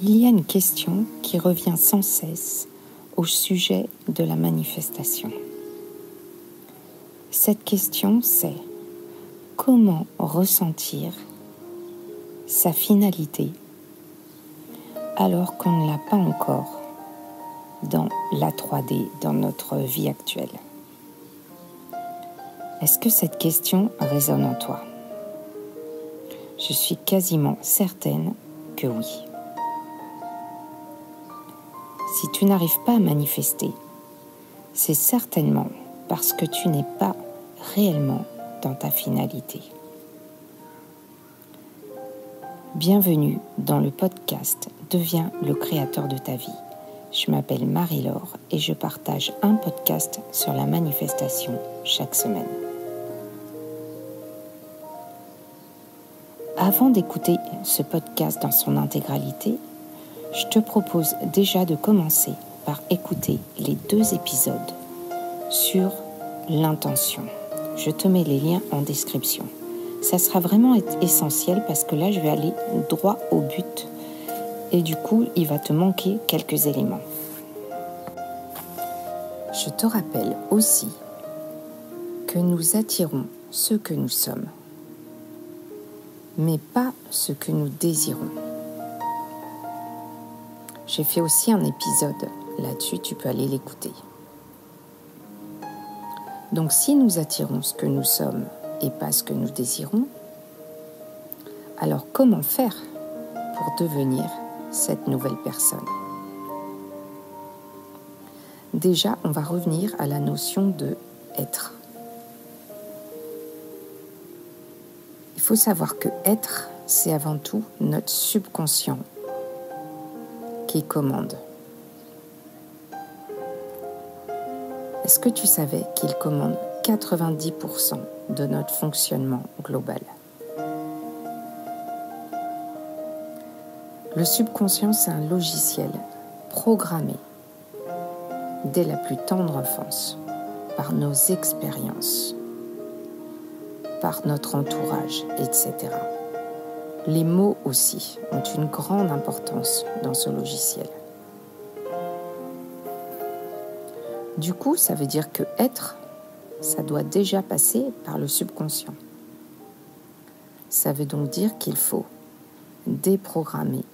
Il y a une question qui revient sans cesse au sujet de la manifestation. Cette question, c'est comment ressentir sa finalité alors qu'on ne l'a pas encore dans la 3D, dans notre vie actuelle. Est-ce que cette question résonne en toi ? Je suis quasiment certaine que oui. Si tu n'arrives pas à manifester, c'est certainement parce que tu n'es pas réellement dans ta finalité. Bienvenue dans le podcast Deviens le créateur de ta vie. Je m'appelle Marie-Laure et je partage un podcast sur la manifestation chaque semaine. Avant d'écouter ce podcast dans son intégralité, je te propose déjà de commencer par écouter les 2 épisodes sur l'intention. Je te mets les liens en description. Ça sera vraiment essentiel parce que là, je vais aller droit au but et du coup, il va te manquer quelques éléments. Je te rappelle aussi que nous attirons ce que nous sommes, mais pas ce que nous désirons. J'ai fait aussi un épisode là-dessus, tu peux aller l'écouter. Donc si nous attirons ce que nous sommes et pas ce que nous désirons, alors comment faire pour devenir cette nouvelle personne ? Déjà, on va revenir à la notion de être. Il faut savoir que être, c'est avant tout notre subconscient qui commande. Est-ce que tu savais qu'il commande 90% de notre fonctionnement global ? Le subconscient, c'est un logiciel programmé dès la plus tendre enfance par nos expériences, par notre entourage, etc. Les mots aussi ont une grande importance dans ce logiciel. Du coup, ça veut dire que être, ça doit déjà passer par le subconscient. Ça veut donc dire qu'il faut déprogrammer,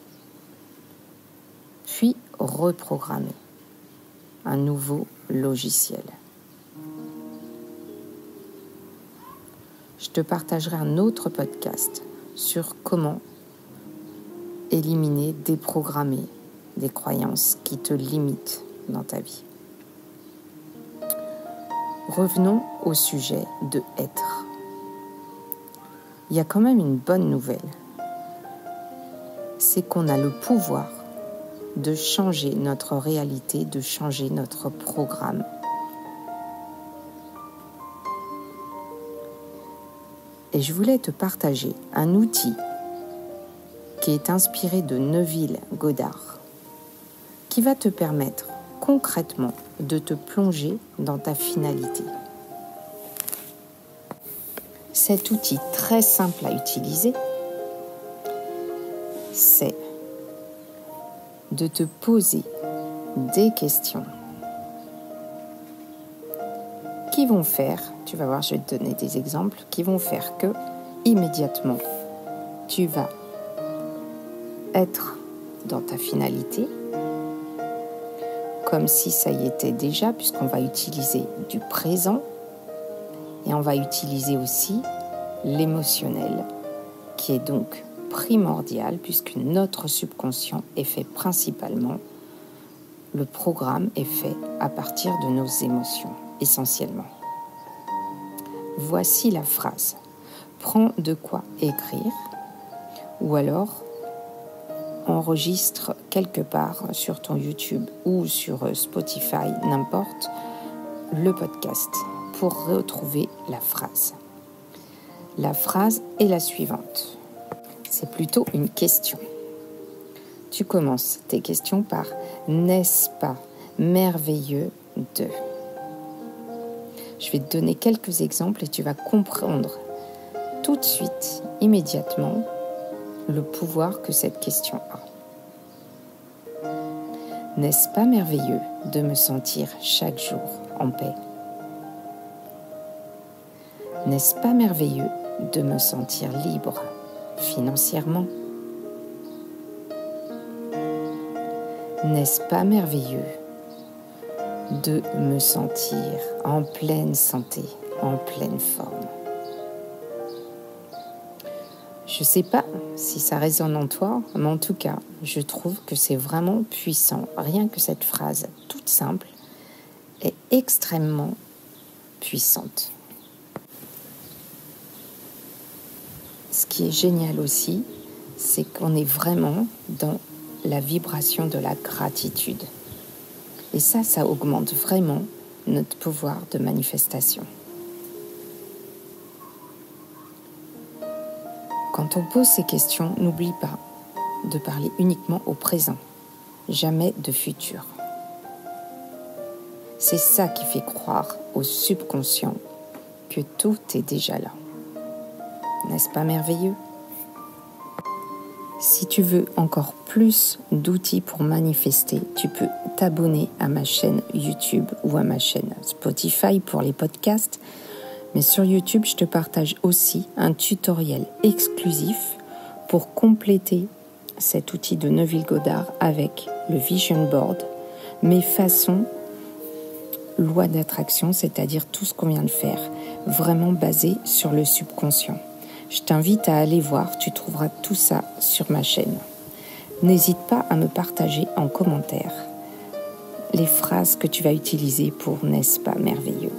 puis reprogrammer un nouveau logiciel. Je te partagerai un autre podcast sur comment éliminer, déprogrammer des croyances qui te limitent dans ta vie. Revenons au sujet de être. Il y a quand même une bonne nouvelle. C'est qu'on a le pouvoir de changer notre réalité, de changer notre programme. Et je voulais te partager un outil qui est inspiré de Neville Goddard, qui va te permettre concrètement de te plonger dans ta finalité. Cet outil très simple à utiliser, c'est de te poser des questions qui vont faire, tu vas voir, je vais te donner des exemples, qui vont faire que, immédiatement, tu vas être dans ta finalité, comme si ça y était déjà, puisqu'on va utiliser du présent, et on va utiliser aussi l'émotionnel, qui est donc primordial, puisque notre subconscient est fait principalement, le programme est fait à partir de nos émotions, essentiellement. Voici la phrase. Prends de quoi écrire, ou alors enregistre quelque part sur ton YouTube ou sur Spotify, n'importe, le podcast pour retrouver la phrase. La phrase est la suivante. C'est plutôt une question. Tu commences tes questions par « N'est-ce pas merveilleux de ?» Je vais te donner quelques exemples et tu vas comprendre tout de suite, immédiatement, le pouvoir que cette question a. N'est-ce pas merveilleux de me sentir chaque jour en paix? N'est-ce pas merveilleux de me sentir libre financièrement? N'est-ce pas merveilleux de me sentir en pleine santé, en pleine forme? Je ne sais pas si ça résonne en toi, mais en tout cas, je trouve que c'est vraiment puissant. Rien que cette phrase toute simple est extrêmement puissante. Ce qui est génial aussi, c'est qu'on est vraiment dans la vibration de la gratitude. Et ça augmente vraiment notre pouvoir de manifestation. Quand on pose ces questions, n'oublie pas de parler uniquement au présent, jamais de futur. C'est ça qui fait croire au subconscient que tout est déjà là. N'est-ce pas merveilleux? Si tu veux encore plus d'outils pour manifester, tu peux t'abonner à ma chaîne YouTube ou à ma chaîne Spotify pour les podcasts. Mais sur YouTube, je te partage aussi un tutoriel exclusif pour compléter cet outil de Neville Goddard avec le Vision Board, mes façons loi d'attraction, c'est-à-dire tout ce qu'on vient de faire, vraiment basé sur le subconscient. Je t'invite à aller voir, tu trouveras tout ça sur ma chaîne. N'hésite pas à me partager en commentaire les phrases que tu vas utiliser pour N'est-ce pas merveilleux?